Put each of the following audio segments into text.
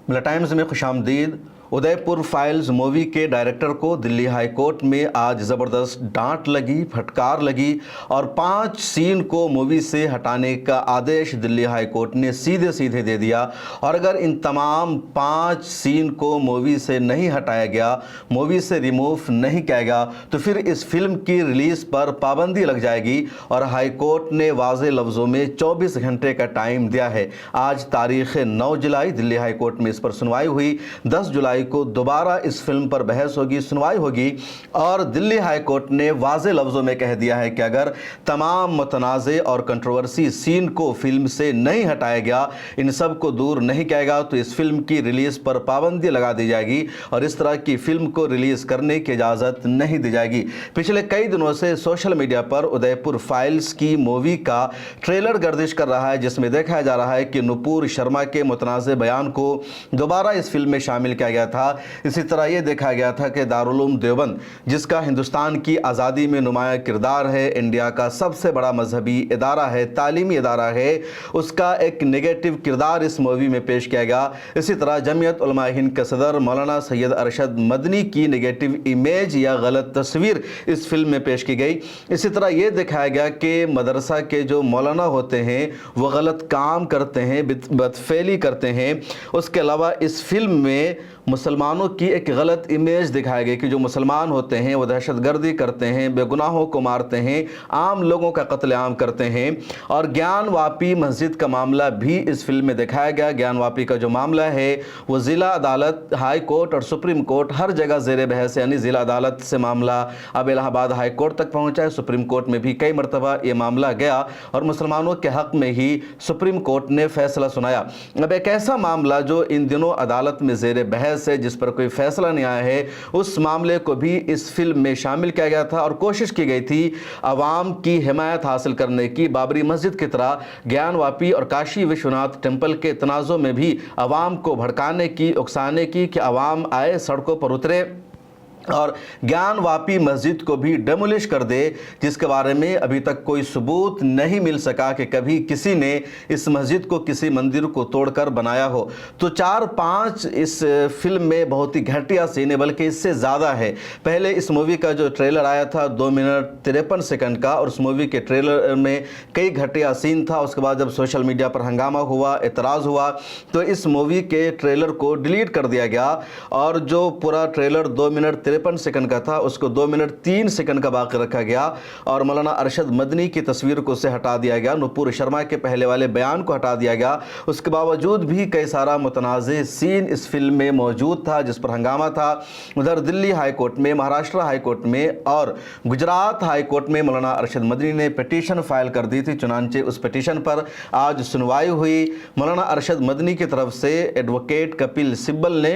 मिला टाइम्स में खुश आमदीद। उदयपुर फाइल्स मूवी के डायरेक्टर को दिल्ली हाई कोर्ट में आज ज़बरदस्त डांट लगी, फटकार लगी और 5 सीन को मूवी से हटाने का आदेश दिल्ली हाई कोर्ट ने सीधे सीधे दे दिया। और अगर इन तमाम 5 सीन को मूवी से नहीं हटाया गया, मूवी से रिमूव नहीं किया गया, तो फिर इस फिल्म की रिलीज़ पर पाबंदी लग जाएगी। और हाई कोर्ट ने वाज़े लफ्ज़ों में 24 घंटे का टाइम दिया है। आज तारीख़ 9 जुलाई दिल्ली हाई कोर्ट में इस पर सुनवाई हुई। 10 जुलाई को दोबारा इस फिल्म पर बहस होगी, सुनवाई होगी। और दिल्ली हाई कोर्ट ने वाज़े लफ्ज़ों में कह दिया है कि अगर तमाम मुतनाज़े और कंट्रोवर्सी सीन को फिल्म से नहीं हटाया गया, इन सब को दूर नहीं किया गया, तो इस फिल्म की रिलीज़ पर पाबंदी लगा दी जाएगी और इस तरह की फिल्म को रिलीज़ करने की इजाज़त नहीं दी जाएगी। पिछले कई दिनों से सोशल मीडिया पर उदयपुर फाइल्स की मूवी का ट्रेलर गर्दिश कर रहा है, जिसमें देखा जा रहा है कि नुपुर शर्मा के मुतनाज़े बयान को दोबारा इस फिल्म में शामिल किया गया था। इसी तरह यह देखा गया था कि दारुल उलूम देवबंद, जिसका हिंदुस्तान की आज़ादी में नुमाया किरदार है, इंडिया का सबसे बड़ा मजहबी इदारा है, तालीमी इदारा है, उसका एक नेगेटिव किरदार इस मूवी में पेश किया गया। इसी तरह जमीयत उलमा हिंद के सदर मौलाना सैयद अरशद मदनी की नेगेटिव इमेज या गलत तस्वीर इस फिल्म में पेश की गई। इसी तरह यह दिखाया गया कि मदरसा के जो मौलाना होते हैं वो गलत काम करते हैं, बदफेली करते हैं। उसके अलावा इस फिल्म में मुसलमानों की एक गलत इमेज दिखाई गई कि जो मुसलमान होते हैं वो दहशतगर्दी करते हैं, बेगुनाहों को मारते हैं, आम लोगों का कत्लेआम करते हैं। और ज्ञान वापी मस्जिद का मामला भी इस फिल्म में दिखाया गया। ज्ञान वापी का जो मामला है वो ज़िला अदालत, हाई कोर्ट और सुप्रीम कोर्ट हर जगह ज़ेर बहस है, यानी ज़िला अदालत से मामला अब इलाहाबाद हाई कोर्ट तक पहुँचा है। सुप्रीम कोर्ट में भी कई मरतबा ये मामला गया और मुसलमानों के हक़ में ही सुप्रीम कोर्ट ने फैसला सुनाया। अब एक ऐसा मामला जो इन दिनों अदालत में ज़ेर बहस है, जिस पर कोई फैसला नहीं आया है, उस मामले को भी इस फिल्म में शामिल किया गया था और कोशिश की गई थी अवाम की हिमायत हासिल करने की। बाबरी मस्जिद की तरह ज्ञान वापी और काशी विश्वनाथ टेम्पल के तनाज़ों में भी अवाम को भड़काने की, उकसाने की कि अवाम आए, सड़कों पर उतरे और ज्ञान वापी मस्जिद को भी डेमोलिश कर दे, जिसके बारे में अभी तक कोई सबूत नहीं मिल सका कि कभी किसी ने इस मस्जिद को, किसी मंदिर को तोड़कर बनाया हो। तो 4-5 इस फिल्म में बहुत ही घटिया सीन है, बल्कि इससे ज़्यादा है। पहले इस मूवी का जो ट्रेलर आया था 2 मिनट 53 सेकंड का, और उस मूवी के ट्रेलर में कई घटिया सीन था। उसके बाद जब सोशल मीडिया पर हंगामा हुआ, एतराज़ हुआ, तो इस मूवी के ट्रेलर को डिलीट कर दिया गया और जो पूरा ट्रेलर 2 मिनट 53 सेकंड का था उसको 2 मिनट 3 सेकंड का बाकी रखा गया और मौलाना अरशद मदनी की तस्वीर को से हटा दिया गया, नुपुर शर्मा के पहले वाले बयान को हटा दिया गया। उसके बावजूद भी कई सारा मुतनाज़े सीन इस फिल्म में मौजूद था, जिस पर हंगामा था। उधर दिल्ली हाई कोर्ट में, महाराष्ट्र हाई कोर्ट में और गुजरात हाई कोर्ट में मौलाना अरशद मदनी ने पिटीशन फाइल कर दी थी। चुनांचे उस पिटीशन पर आज सुनवाई हुई। मौलाना अरशद मदनी की तरफ से एडवोकेट कपिल सिब्बल ने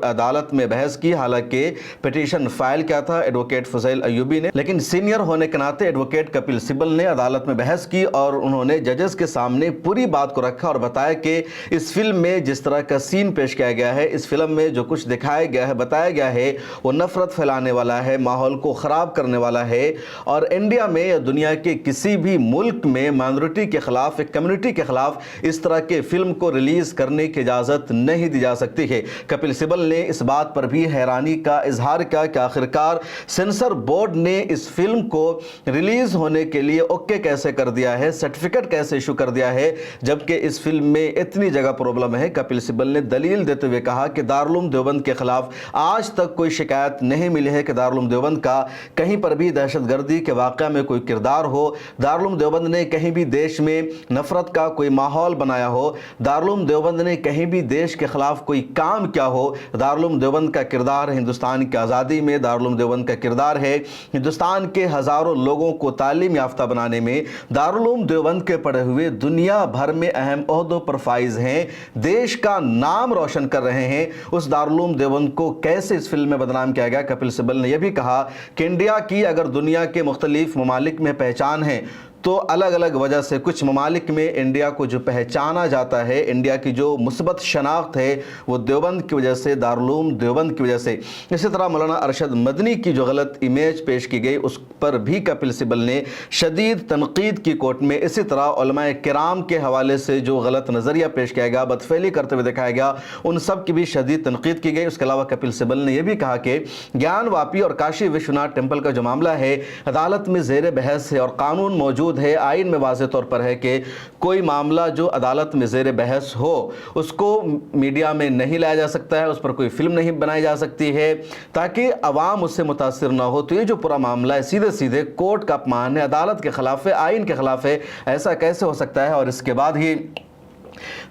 अदालत में बहस की। हालांकि पिटीशन फाइल किया था एडवोकेट फजैल अयूबी ने, लेकिन सीनियर होने के नाते एडवोकेट कपिल सिब्बल ने अदालत में बहस की और उन्होंने जजेस के सामने पूरी बात को रखा और बताया कि इस फिल्म में जिस तरह का सीन पेश किया गया है, इस फिल्म में जो कुछ दिखाया गया है, बताया गया है, वो नफरत फैलाने वाला है, माहौल को ख़राब करने वाला है। और इंडिया में या दुनिया के किसी भी मुल्क में माइनॉरिटी के खिलाफ, एक कम्युनिटी के खिलाफ इस तरह के फिल्म को रिलीज़ करने की इजाज़त नहीं दी जा सकती है। कपिल सिब्बल ने इस बात पर भी हैरानी का इजहार किया कि आखिरकार सेंसर बोर्ड ने इस फिल्म को रिलीज होने के लिए ओके कैसे कर दिया है, सर्टिफिकेट कैसे इशू कर दिया है, जबकि इस फिल्म में इतनी जगह प्रॉब्लम है। कपिल सिब्बल ने दलील देते हुए कहा कि दारुल उलूम देवबंद के खिलाफ आज तक कोई शिकायत नहीं मिली है कि दारुल उलूम देवबंद का कहीं पर भी दहशतगर्दी के वाक़या में कोई किरदार हो, दारुल उलूम देवबंद ने कहीं भी देश में नफरत का कोई माहौल बनाया हो, दारुल उलूम देवबंद ने कहीं भी देश के खिलाफ कोई काम किया हो। दारुल उलूम देवबंद का किरदार हिंदुस्तान की आज़ादी में, दारुल उलूम देवबंद का किरदार है हिंदुस्तान के हज़ारों लोगों को तालीम याफ्ता बनाने में। दारुल उलूम देवबंद के पढ़े हुए दुनिया भर में अहम ओहदों पर फाइज हैं, देश का नाम रोशन कर रहे हैं। उस दारुल उलूम देवबंद को कैसे इस फिल्म में बदनाम किया गया। कपिल सिब्बल ने यह भी कहा कि इंडिया की अगर दुनिया के मुख्तलिफ ममालिक में पहचान है तो अलग अलग वजह से कुछ ममालिक में इंडिया को जो पहचाना जाता है, इंडिया की जो मुस्बत शनाख्त है वो देवबंद की वजह से, दारुल देवबंद की वजह से। इसी तरह मौलाना अरशद मदनी की जो गलत इमेज पेश की गई उस पर भी कपिल सिब्बल ने शदीद तनकीद की कोर्ट में। इसी तरह उलमाए किराम के हवाले से जो गलत नज़रिया पेश किया गया, बदफेली करते हुए दिखाया गया, उन सब की भी शदीद तनकीद की गई। उसके अलावा कपिल सिब्बल ने यह भी कहा कि ज्ञान वापी और काशी विश्वनाथ टेम्पल का जो मामला है अदालत में ज़ेर बहस है और कानून मौजूद है, आइन में वाज़ेह तौर पर है कि कोई मामला जो अदालत में ज़ेर बहस हो उसको मीडिया में नहीं लाया जा सकता है, उस पर कोई फिल्म नहीं बनाई जा सकती है ताकि अवाम उससे मुतासिर ना हो। तो ये जो पूरा मामला है सीधे सीधे कोर्ट का अपमान है, अदालत के खिलाफ है, आइन के खिलाफ है। ऐसा कैसे हो सकता है? और इसके बाद ही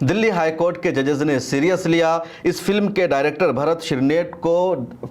दिल्ली हाई कोर्ट के जजेस ने सीरियस लिया। इस फिल्म के डायरेक्टर भरत शिरनेट को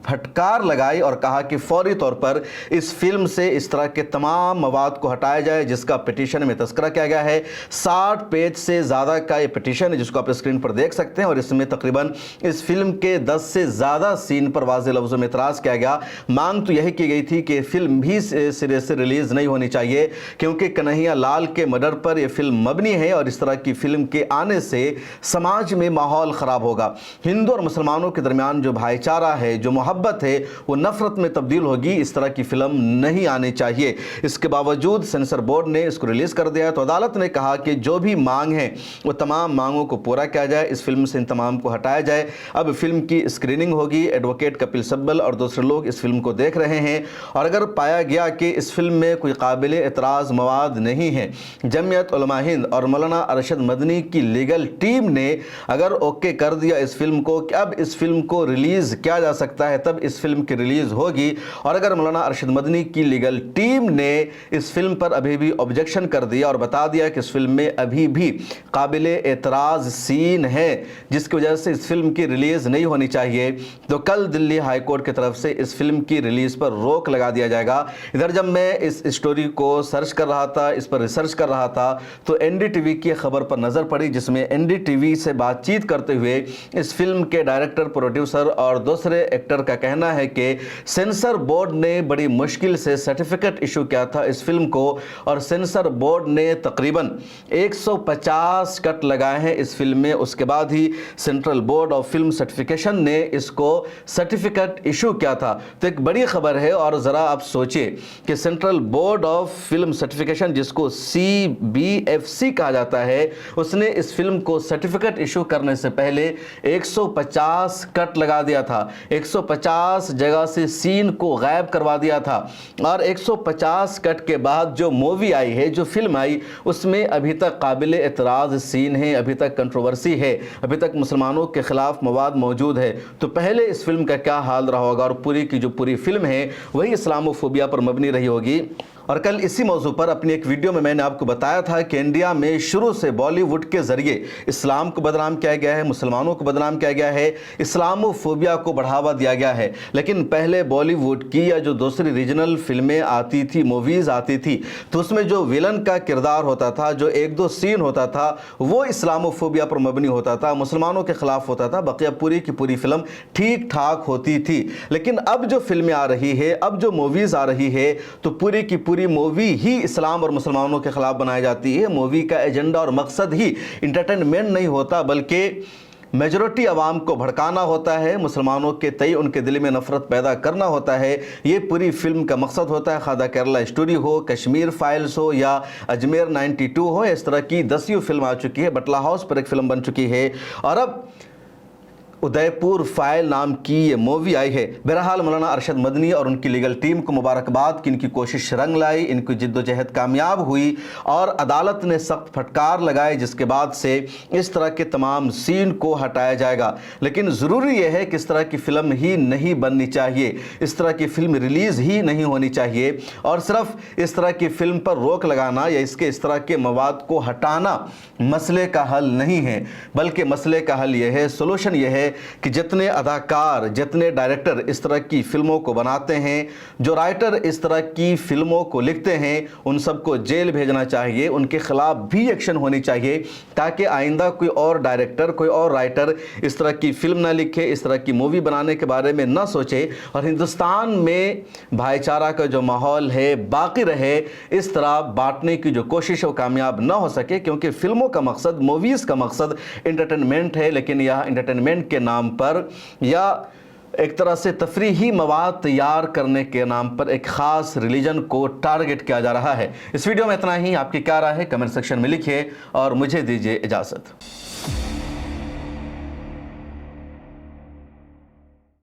फटकार लगाई और कहा कि फौरी तौर पर इस फिल्म से इस तरह के तमाम मवाद को हटाया जाए जिसका पिटीशन में तस्करा किया गया है। 60 पेज से ज़्यादा का ये पिटीशन है जिसको आप स्क्रीन पर देख सकते हैं और इसमें तकरीबन इस फिल्म के 10 से ज़्यादा सीन पर वाज़ेह लफ्ज़ों में इतराज़ किया गया। मांग तो यही की गई थी कि फिल्म भी सिरे से रिलीज़ नहीं होनी चाहिए क्योंकि कन्हैया लाल के मर्डर पर यह फिल्म मबनी है और इस तरह की फिल्म के आने से समाज में माहौल ख़राब होगा। हिंदू और मुसलमानों के दरमियान जो भाईचारा है, जो मोहब्बत है, वो नफ़रत में तब्दील होगी। इस तरह की फ़िल्म नहीं आनी चाहिए। इसके बावजूद सेंसर बोर्ड ने इसको रिलीज़ कर दिया। तो अदालत ने कहा कि जो भी मांग है वो तमाम मांगों को पूरा किया जाए, इस फिल्म से इन तमाम को हटाया जाए। अब फिल्म की स्क्रीनिंग होगी, एडवोकेट कपिल सिब्बल और दूसरे लोग इस फिल्म को देख रहे हैं और अगर पाया गया कि इस फिल्म में कोई काबिल एतराज़ मवाद नहीं है, जमीयत उलमा हिंद और मौलाना अरशद मदनी की लीगल टीम ने अगर ओके कर दिया इस फिल्म को कि अब इस फिल्म को रिलीज़ किया जा सकता है, तब इस फिल्म की रिलीज़ होगी। और अगर मौलाना अरशद मदनी की लीगल टीम ने इस फिल्म पर अभी भी ऑब्जेक्शन कर दिया और बता दिया कि इस फिल्म में अभी भी काबिले एतराज़ सीन है जिसकी वजह से इस फिल्म की रिलीज़ नहीं होनी चाहिए, तो कल दिल्ली हाई कोर्ट की तरफ से इस फिल्म की रिलीज़ पर रोक लगा दिया जाएगा। इधर जब मैं इस स्टोरी को सर्च कर रहा था, इस पर रिसर्च कर रहा था, तो एनडीटीवी की खबर पर नज़र पड़ी जिसमें एनडीटीवी से बातचीत करते हुए इस फिल्म के डायरेक्टर, प्रोड्यूसर और दूसरे एक्टर का कहना है कि सेंसर बोर्ड ने बड़ी मुश्किल से सर्टिफिकेट इशू किया था इस फिल्म को और सेंसर बोर्ड ने तकरीबन 150 कट लगाए हैं इस फिल्म में। उसके बाद ही Central Board of Film Certification ने इसको सर्टिफिकेट इशू किया था। तो एक बड़ी खबर है और ज़रा आप सोचिए कि central Board of Film certification जिसको CBFC कहा जाता है, उसने इस फिल्म को सर्टिफिकेट इशू करने से पहले 150 कट लगा दिया था, 150 जगह से सीन को गायब करवा दिया था और 150 कट के बाद जो मूवी आई है, जो फिल्म आई, उसमें अभी तक काबिल एतराज़ सीन है, अभी तक कंट्रोवर्सी है, अभी तक मुसलमानों के खिलाफ मवाद मौजूद है। तो पहले इस फिल्म का क्या हाल रहा होगा और पूरी की जो पूरी फिल्म है वही इस्लामोफोबिया पर मबनी रही होगी। और कल इसी मौजू पर अपनी एक वीडियो में मैंने आपको बताया था कि इंडिया में शुरू से बॉलीवुड के ज़रिए इस्लाम को बदनाम किया गया है, मुसलमानों को बदनाम किया गया है, इस्लामोफोबिया को बढ़ावा दिया गया है। लेकिन पहले बॉलीवुड की या जो दूसरी रीजनल फिल्में आती थी, मूवीज़ आती थी, तो उसमें जो विलन का किरदार होता था, जो एक दो सीन होता था, वो इस्लामोफोबिया पर मबनी होता था, मुसलमानों के ख़िलाफ़ होता था। बकिया पूरी की पूरी फिल्म ठीक ठाक होती थी। लेकिन अब जो फिल्में आ रही है, अब जो मूवीज़ आ रही है, तो पूरी की पूरी मूवी ही इस्लाम और मुसलमानों के खिलाफ बनाई जाती है। मूवी का एजेंडा और मकसद ही इंटरटेनमेंट नहीं होता बल्कि मेजॉरिटी आवाम को भड़काना होता है, मुसलमानों के तय उनके दिल में नफरत पैदा करना होता है। ये पूरी फिल्म का मकसद होता है। खादा केरला स्टोरी हो, कश्मीर फाइल्स हो या अजमेर 92 हो, इस तरह की 10 फिल्म आ चुकी है। बटला हाउस पर एक फिल्म बन चुकी है और अब उदयपुर फाइल नाम की ये मूवी आई है। बहरहाल मौलाना अरशद मदनी और उनकी लीगल टीम को मुबारकबाद कि इनकी कोशिश रंग लाई, इनकी जिद्दोजहद कामयाब हुई और अदालत ने सख्त फटकार लगाई जिसके बाद से इस तरह के तमाम सीन को हटाया जाएगा। लेकिन ज़रूरी यह है कि इस तरह की फ़िल्म ही नहीं बननी चाहिए, इस तरह की फ़िल्म रिलीज़ ही नहीं होनी चाहिए और सिर्फ इस तरह की फ़िल्म पर रोक लगाना या इसके इस तरह के मवाद को हटाना मसले का हल नहीं है, बल्कि मसले का हल यह है, सोल्यूशन यह है है कि जितने अदाकार, जितने डायरेक्टर इस तरह की फिल्मों को बनाते हैं, जो राइटर इस तरह की फिल्मों को लिखते हैं, उन सबको जेल भेजना चाहिए, उनके खिलाफ भी एक्शन होनी चाहिए, ताकि आइंदा कोई और डायरेक्टर, कोई और राइटर इस तरह की फिल्म ना लिखे, इस तरह की मूवी बनाने के बारे में ना सोचे और हिंदुस्तान में भाईचारा का जो माहौल है बाकी रहे। इस तरह बांटने की जो कोशिश है वो कामयाब ना हो सके, क्योंकि फिल्मों का मकसद, मूवीज़ का मकसद एंटरटेनमेंट है, लेकिन यह एंटरटेनमेंट के नाम पर या एक तरह से तफरीही मवाद तैयार करने के नाम पर एक ख़ास रिलीजन को टारगेट किया जा रहा है। इस वीडियो में इतना ही। आपकी क्या राय है कमेंट सेक्शन में लिखिए और मुझे दीजिए इजाज़त।